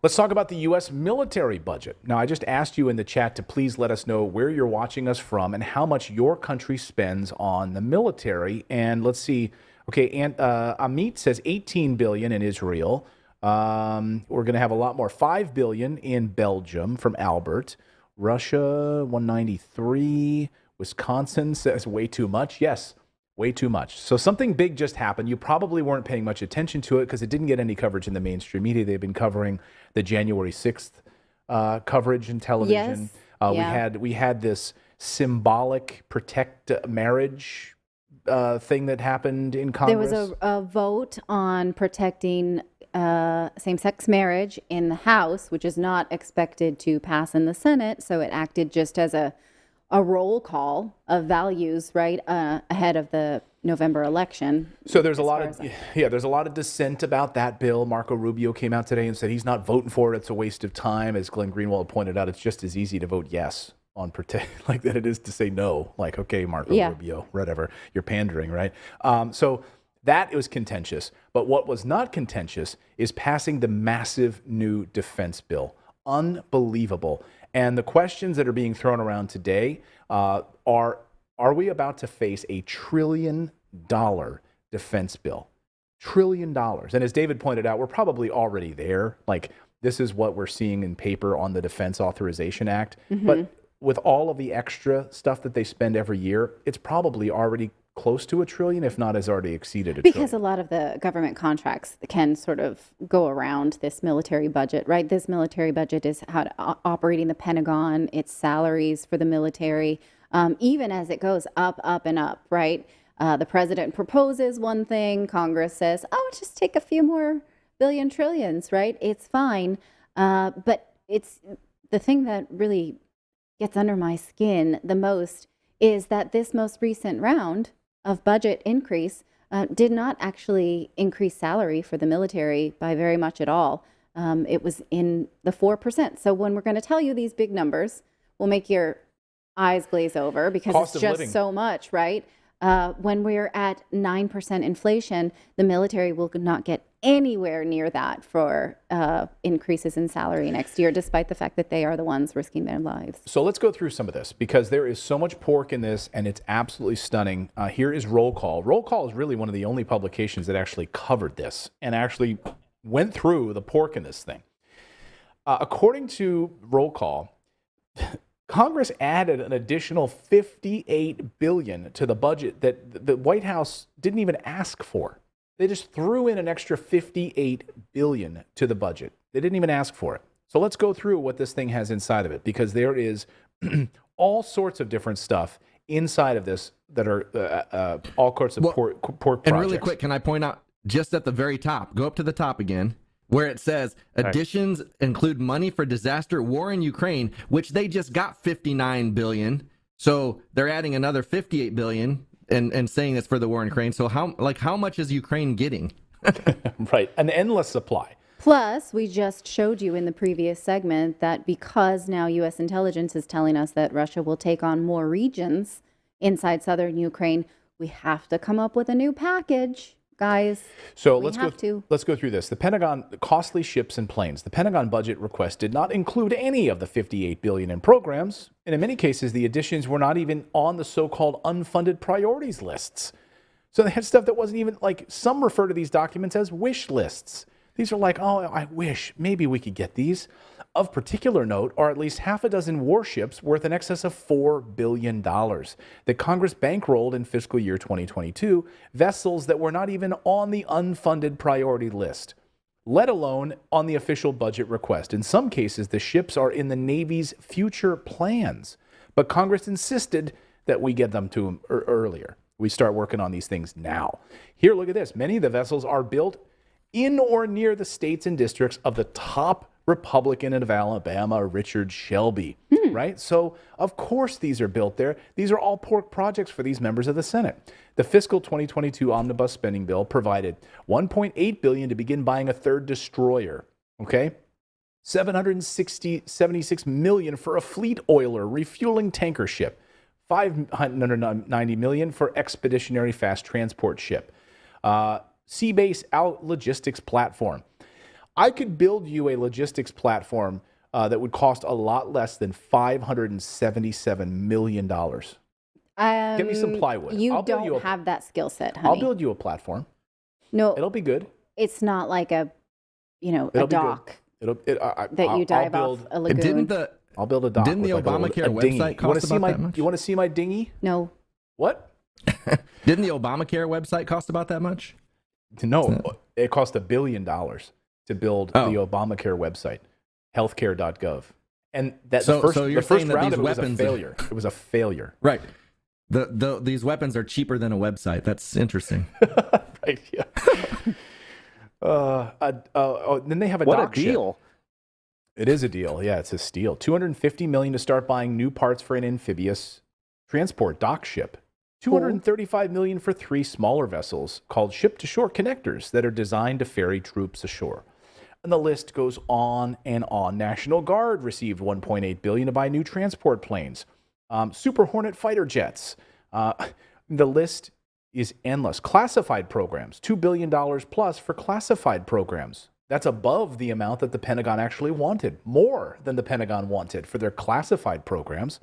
Let's talk about the U.S. military budget. Now, I just asked you in the chat to please let us know where you're watching us from and how much your country spends on the military. And let's see. Okay, and Amit says 18 billion in Israel. We're going to have a lot more. 5 billion in Belgium from Albert. Russia 193. Wisconsin says way too much. Yes, way too much. So something big just happened. You probably weren't paying much attention to it because it didn't get any coverage in the mainstream media. They've been covering the January 6th coverage in television. Yes. We had this symbolic protect marriage thing that happened in Congress. There was a vote on protecting same-sex marriage in the House, which is not expected to pass in the Senate. So it acted just as a roll call of values, right, ahead of the November election. So there's a lot of dissent about that bill. Marco Rubio came out today and said he's not voting for it. It's a waste of time. As Glenn Greenwald pointed out, it's just as easy to vote yes on protect like that it is to say no. Like, okay, Marco Rubio, whatever, you're pandering, right? So that was contentious. But what was not contentious is passing the massive new defense bill. Unbelievable. And the questions that are being thrown around today are we about to face a $1 trillion defense bill? $1 trillion. And as David pointed out, we're probably already there. Like, this is what we're seeing in paper on the Defense Authorization Act. Mm-hmm. But with all of the extra stuff that they spend every year, it's probably already close to $1 trillion, if not has already exceeded $1 trillion. Because a lot of the government contracts can sort of go around this military budget, right? This military budget is how to operating the Pentagon, its salaries for the military, even as it goes up, and up, right? The president proposes one thing, Congress says, oh, just take a few more billion trillions, right? It's fine. But it's the thing that really gets under my skin the most is that this most recent round of budget increase did not actually increase salary for the military by very much at all. It was in the 4%. So when we're going to tell you these big numbers, we'll make your eyes glaze over because Cost it's just so much, right? When we're at 9% inflation, the military will not get anywhere near that for increases in salary next year, despite the fact that they are the ones risking their lives. So let's go through some of this because there is so much pork in this and it's absolutely stunning. Here is Roll Call. Roll Call is really one of the only publications that actually covered this and actually went through the pork in this thing. According to Roll Call, Congress added an additional $58 billion to the budget that the White House didn't even ask for. They just threw in an extra $58 billion to the budget. They didn't even ask for it. So let's go through what this thing has inside of it because there is all sorts of different stuff inside of this that are all sorts of pork projects. And really quick, can I point out just at the very top, go up to the top again, where it says additions include money for disaster, war in Ukraine, which they just got $59 billion. So they're adding another $58 billion and saying it's for the war in Ukraine. So how much is Ukraine getting? Right. An endless supply. Plus, we just showed you in the previous segment that because now U.S. intelligence is telling us that Russia will take on more regions inside southern Ukraine, we have to come up with a new package. Guys, so let's go through this. The Pentagon, costly ships and planes. The Pentagon budget request did not include any of the $58 billion in programs. And in many cases, the additions were not even on the so-called unfunded priorities lists. So they had stuff that wasn't even like some refer to these documents as wish lists. These are like, oh, I wish maybe we could get these. Of particular note are at least half a dozen warships worth in excess of $4 billion that Congress bankrolled in fiscal year 2022, vessels that were not even on the unfunded priority list, let alone on the official budget request. In some cases, the ships are in the Navy's future plans, but Congress insisted that we get them to them earlier. We start working on these things now. Here, look at this. Many of the vessels are built in or near the states and districts of the top Republican of Alabama, Richard Shelby, right? So, of course, these are built there. These are all pork projects for these members of the Senate. The fiscal 2022 omnibus spending bill provided $1.8 billion to begin buying a third destroyer, okay? $76 million for a fleet oiler refueling tanker ship, $590 million for expeditionary fast transport ship, sea base out logistics platform. I could build you a logistics platform that would cost a lot less than $577 million. Give me some plywood. You don't have that skill set, honey. I'll build you a platform. No, it'll be good. It's not like a dock that you dive off a lagoon. I'll build a dock. Didn't the Obamacare website cost about that much? You want to see my dinghy? No. What? Didn't the Obamacare website cost about that much? No, it cost $1 billion to build the Obamacare website, healthcare.gov. And the first round of it was a failure. It was a failure. Right. These weapons are cheaper than a website. That's interesting. Right, yeah. Then they have a what dock a deal. ship. It is a deal. Yeah, it's a steal. $250 million to start buying new parts for an amphibious transport dock ship. $235 million for 3 smaller vessels called ship-to-shore connectors that are designed to ferry troops ashore. And the list goes on and on. National Guard received $1.8 billion to buy new transport planes. Super Hornet fighter jets. The list is endless. Classified programs, $2 billion plus for classified programs. That's above the amount that the Pentagon actually wanted, more than the Pentagon wanted for their classified programs.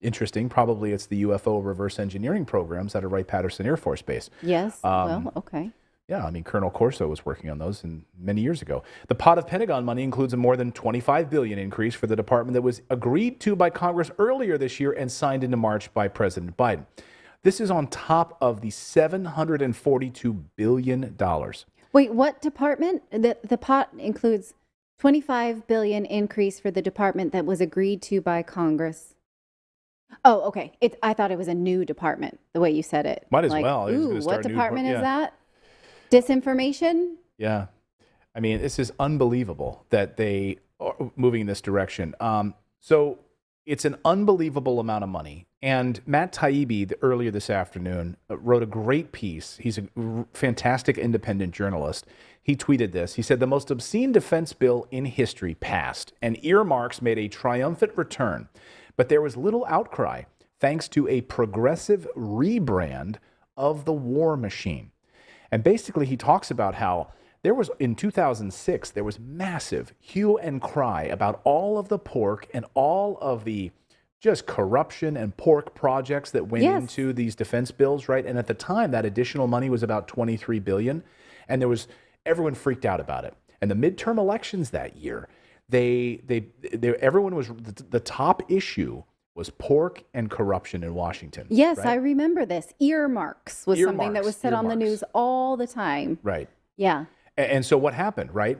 Interesting. Probably it's the UFO reverse engineering programs out of Wright-Patterson Air Force Base. Yes. Well, okay. Yeah, I mean, Colonel Corso was working on those many years ago. The pot of Pentagon money includes a more than $25 billion increase for the department that was agreed to by Congress earlier this year and signed into March by President Biden. This is on top of the $742 billion. Wait, what department? The pot includes $25 billion increase for the department that was agreed to by Congress. Oh, okay. I thought it was a new department, the way you said it. Might as well. Ooh, what department is that? Disinformation? Yeah. I mean, this is unbelievable that they are moving in this direction. So it's an unbelievable amount of money. And Matt Taibbi, earlier this afternoon, wrote a great piece. He's a fantastic independent journalist. He tweeted this. He said, the most obscene defense bill in history passed, and earmarks made a triumphant return. But there was little outcry thanks to a progressive rebrand of the war machine. And basically, he talks about how there was, in 2006, there was massive hue and cry about all of the pork and all of the just corruption and pork projects that went into these defense bills, right? And at the time, that additional money was about $23 billion. And everyone freaked out about it. And the midterm elections that year, everyone was, the top issue was pork and corruption in Washington. Yes, right? I remember this. Earmarks was something that was said on the news all the time. Right. Yeah. And so what happened, right?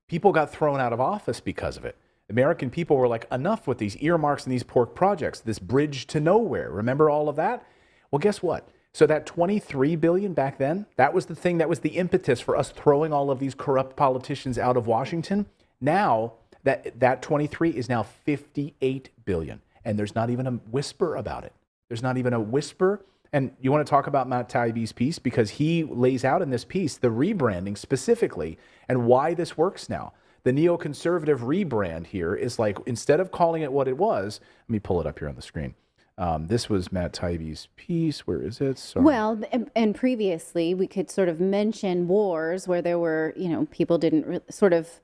People got thrown out of office because of it. American people were like, enough with these earmarks and these pork projects, this bridge to nowhere. Remember all of that? Well, guess what? So that $23 billion back then, that was the thing, that was the impetus for us throwing all of these corrupt politicians out of Washington. Now, that 23 is now $58 billion. And there's not even a whisper about it. There's not even a whisper. And you want to talk about Matt Taibbi's piece? Because he lays out in this piece the rebranding specifically and why this works now. The neoconservative rebrand here is like, instead of calling it what it was, let me pull it up here on the screen. This was Matt Taibbi's piece. Where is it? Sorry. Well, and previously we could sort of mention wars where there were, people didn't sort of,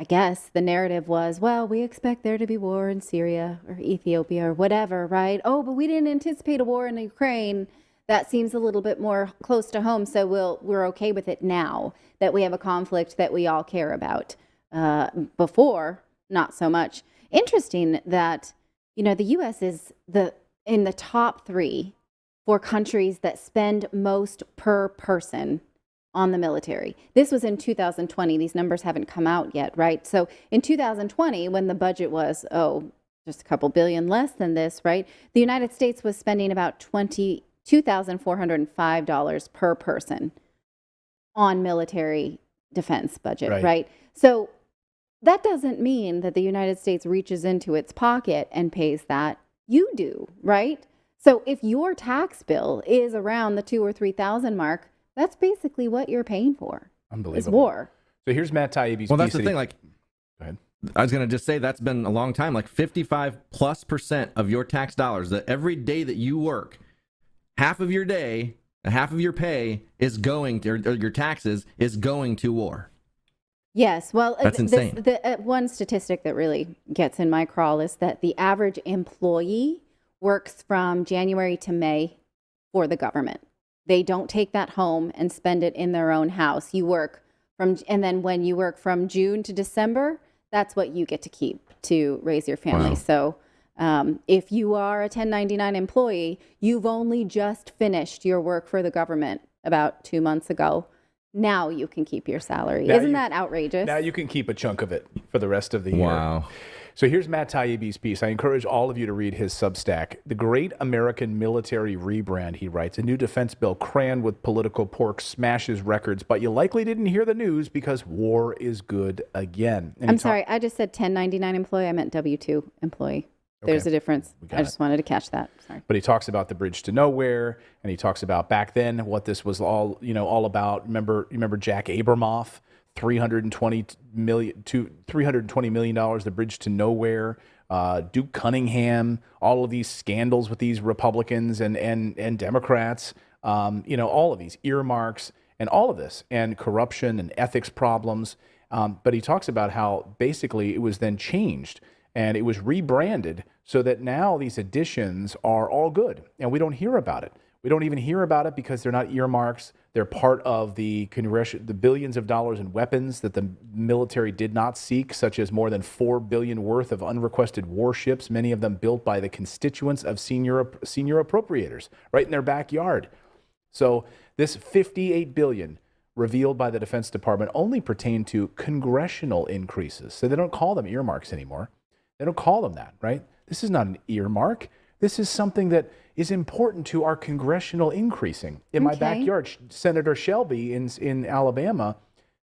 I guess the narrative was, well, we expect there to be war in Syria or Ethiopia or whatever, right? Oh, but we didn't anticipate a war in Ukraine. That seems a little bit more close to home. So we're okay with it now that we have a conflict that we all care about. Before, not so much. Interesting that, the U.S. is in the top 3 for countries that spend most per person on the military. This was in 2020. These numbers haven't come out yet, right? So in 2020, when the budget was, just a couple billion less than this, right? The United States was spending about $2,405 per person on military defense budget, right? So that doesn't mean that the United States reaches into its pocket and pays that. You do, right? So if your tax bill is around the $2,000 or $3,000 mark, that's basically what you're paying for. Unbelievable. Is war. So here's Matt Taibbi's Well, that's the thing. Go ahead. I was going to just say that's been a long time. Like 55+% of your tax dollars, that every day that you work, half of your day, half of your pay is going to, or your taxes is going to war. Yes. Well, That's insane. The one statistic that really gets in my crawl is that the average employee works from January to May for the government. They don't take that home and spend it in their own house. You work and then when you work from June to December, that's what you get to keep to raise your family. Wow. So if you are a 1099 employee, you've only just finished your work for the government about 2 months ago. Now you can keep your salary. Isn't that outrageous? Now you can keep a chunk of it for the rest of the year. Wow. So here's Matt Taibbi's piece. I encourage all of you to read his Substack. The Great American Military Rebrand, he writes. A new defense bill crammed with political pork smashes records, but you likely didn't hear the news because war is good again. And I'm sorry, I just said 1099 employee. I meant W-2 employee. There's a difference. I just wanted to catch that. Sorry. But he talks about the bridge to nowhere, and he talks about back then what this was all about. Remember Jack Abramoff, $320 million, the bridge to nowhere. Duke Cunningham, all of these scandals with these Republicans and Democrats. All of these earmarks and all of this, and corruption and ethics problems. But he talks about how basically it was then changed. And it was rebranded so that now these additions are all good. And we don't hear about it. We don't even hear about it because they're not earmarks. They're part of the billions of dollars in weapons that the military did not seek, such as more than $4 billion worth of unrequested warships, many of them built by the constituents of senior appropriators right in their backyard. So this $58 billion revealed by the Defense Department only pertain to congressional increases. So they don't call them earmarks anymore. They don't call them that, right? This is not an earmark. This is something that is important to our congressional increasing. In my backyard, Senator Shelby in Alabama,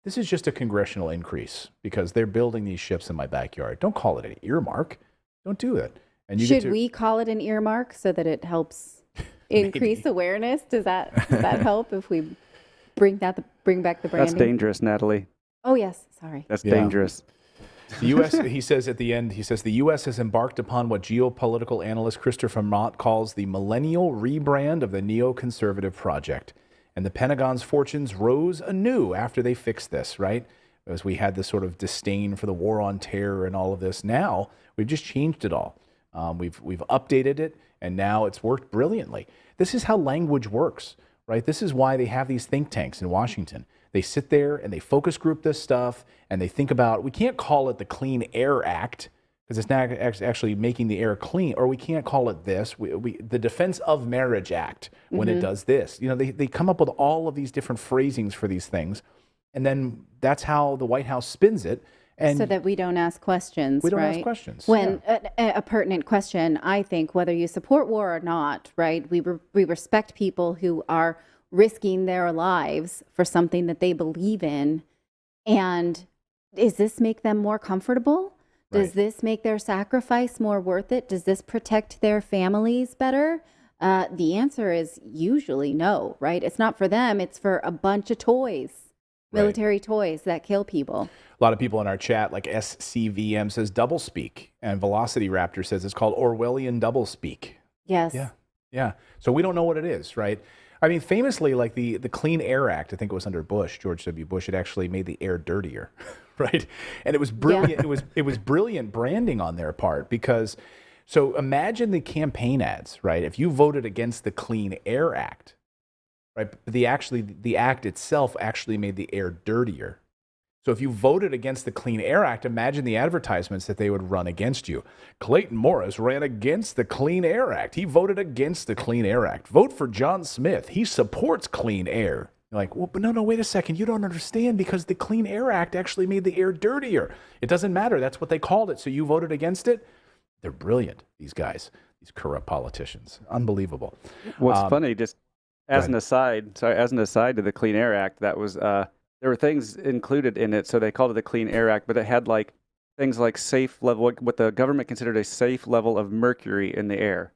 this is just a congressional increase because they're building these ships in my backyard. Don't call it an earmark. Don't do it. And Should we call it an earmark so that it helps increase awareness? Does that help if we bring back the branding? That's dangerous, Natalie. Oh, yes. Sorry. That's dangerous. The U.S., he says at the end, the U.S. has embarked upon what geopolitical analyst Christopher Mott calls the Millennial Rebrand of the Neoconservative project. And the Pentagon's fortunes rose anew after they fixed this, right? As we had this sort of disdain for the war on terror and all of this. Now, we've just changed it all. We've updated it, and now it's worked brilliantly. This is how language works, right? This is why they have these think tanks in Washington. They sit there and they focus group this stuff and they think about, we can't call it the Clean Air Act because it's not actually making the air clean, or we can't call it this, the Defense of Marriage Act when it does this. They come up with all of these different phrasings for these things, and then that's how the White House spins it. And so that we don't ask questions, We don't right? ask questions. When a pertinent question, I think, whether you support war or not, right? We respect people who are risking their lives for something that they believe in. And does this make them more comfortable? Does this make their sacrifice more worth it? Does this protect their families better? The answer is usually no, right? It's not for them. It's for a bunch of toys, military toys that kill people. A lot of people in our chat, like SCVM says doublespeak, and Velocity Raptor says it's called Orwellian Doublespeak. Yes. Yeah. So we don't know what it is, right? I mean, famously, like the Clean Air Act, I think it was under Bush, George W. Bush, it actually made the air dirtier, right? And it was brilliant. Yeah. It was brilliant branding on their part because, so imagine the campaign ads, right? If you voted against the Clean Air Act, right? The act itself actually made the air dirtier. So if you voted against the Clean Air Act, imagine the advertisements that they would run against you. Clayton Morris ran against the Clean Air Act. He voted against the Clean Air Act. Vote for John Smith. He supports clean air. You're like, well, but no, wait a second. You don't understand because the Clean Air Act actually made the air dirtier. It doesn't matter. That's what they called it. So you voted against it? They're brilliant, these guys, these corrupt politicians. Unbelievable. What's funny, just as an aside to the Clean Air Act, that was... there were things included in it, so they called it the Clean Air Act, but it had like things like safe level, what the government considered a safe level of mercury in the air,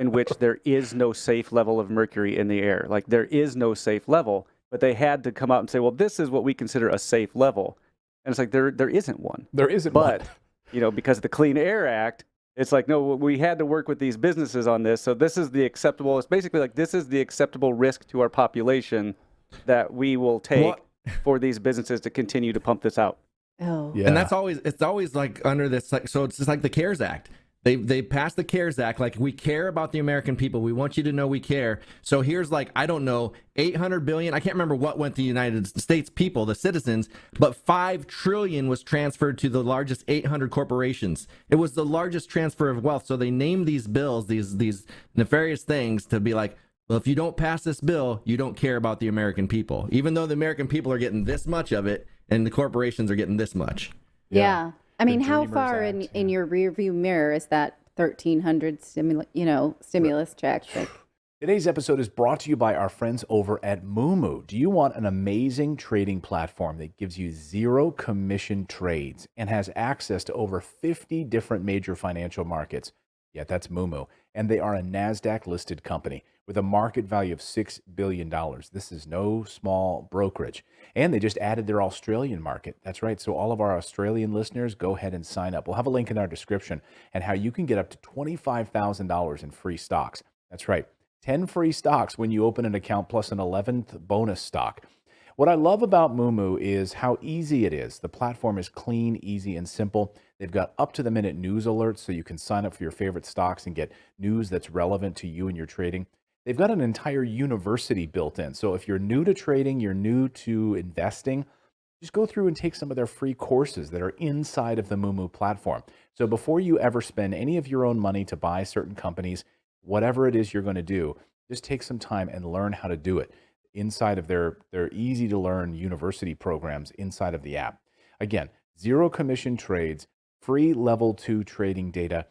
in which there is no safe level of mercury in the air. Like there is no safe level, but they had to come out and say, well, this is what we consider a safe level. And it's like, there isn't one. There isn't one. But, because of the Clean Air Act, it's like, no, we had to work with these businesses on this. So this is the acceptable, it's basically like, this is the acceptable risk to our population that we will take. For these businesses to continue to pump this out. Oh. Yeah. And it's always like under this, like, so it's just like the CARES Act. They passed the CARES Act. Like, we care about the American people. We want you to know we care. So here's, like, I don't know, 800 billion. I can't remember what went to the United States people, the citizens, but 5 trillion was transferred to the largest 800 corporations. It was the largest transfer of wealth. So they named these bills, these nefarious things, to be like, well, if you don't pass this bill, you don't care about the American people, even though the American people are getting this much of it and the corporations are getting this much. Yeah. I mean, how Dreamers far Act, in your rear view mirror is that 1,300 stimulus check? Like, Today's episode is brought to you by our friends over at Moomoo. Do you want an amazing trading platform that gives you zero commission trades and has access to over 50 different major financial markets? Yeah, that's Moomoo. And they are a NASDAQ listed company with a market value of $6 billion. This is no small brokerage. And they just added their Australian market. That's right. So all of our Australian listeners, go ahead and sign up. We'll have a link in our description and how you can get up to $25,000 in free stocks. That's right. 10 free stocks when you open an account plus an 11th bonus stock. What I love about Moomoo is how easy it is. The platform is clean, easy, and simple. They've got up-to-the-minute news alerts so you can sign up for your favorite stocks and get news that's relevant to you and your trading. They've got an entire university built in. So if you're new to trading, you're new to investing, just go through and take some of their free courses that are inside of the Moomoo platform. So before you ever spend any of your own money to buy certain companies, whatever it is you're going to do, just take some time and learn how to do it inside of their easy to learn university programs inside of the app. Again, zero commission trades, free level 2 trading data.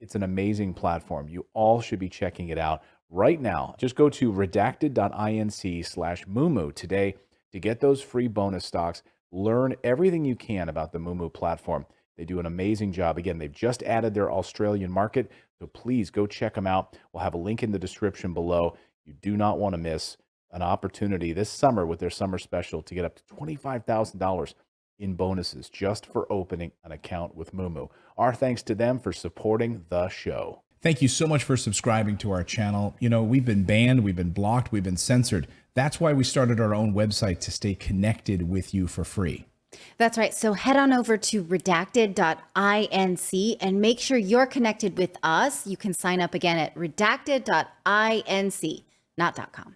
It's an amazing platform. You all should be checking it out right now. Just go to redacted.inc/Moomoo today to get those free bonus stocks. Learn everything you can about the Moomoo platform. They do an amazing job. Again, they've just added their Australian market, so please go check them out. We'll have a link in the description below. You do not want to miss an opportunity this summer with their summer special to get up to $25,000 in bonuses just for opening an account with Moomoo. Our thanks to them for supporting the show. Thank you so much for subscribing to our channel. You know, we've been banned, we've been blocked, we've been censored. That's why we started our own website, to stay connected with you for free. that's right. So head on over to redacted.inc and make sure you're connected with us. You can sign up again at redacted.inc, not .com.